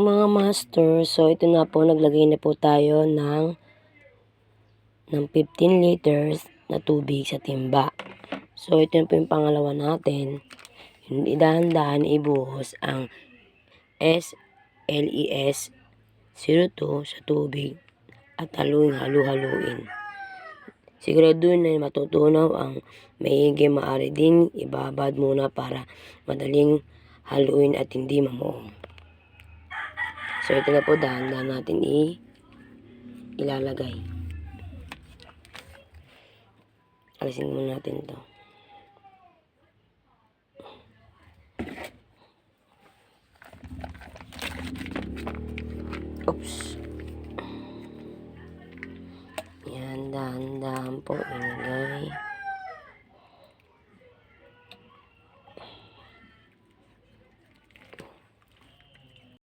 Mga master, so ito na po, naglagay na po tayo ng 15 liters na tubig sa timba. So ito na po yung pangalawa natin. Dahan-dahan ibuhos ang SLES 02 sa tubig at halu-haluin. Siguraduhin na matutunaw ang maigi. Maaari din ibabad muna para madaling haluin at hindi mamuong. So ito na po, dahan-dahan natin ilalagay. Alisin muna natin ito.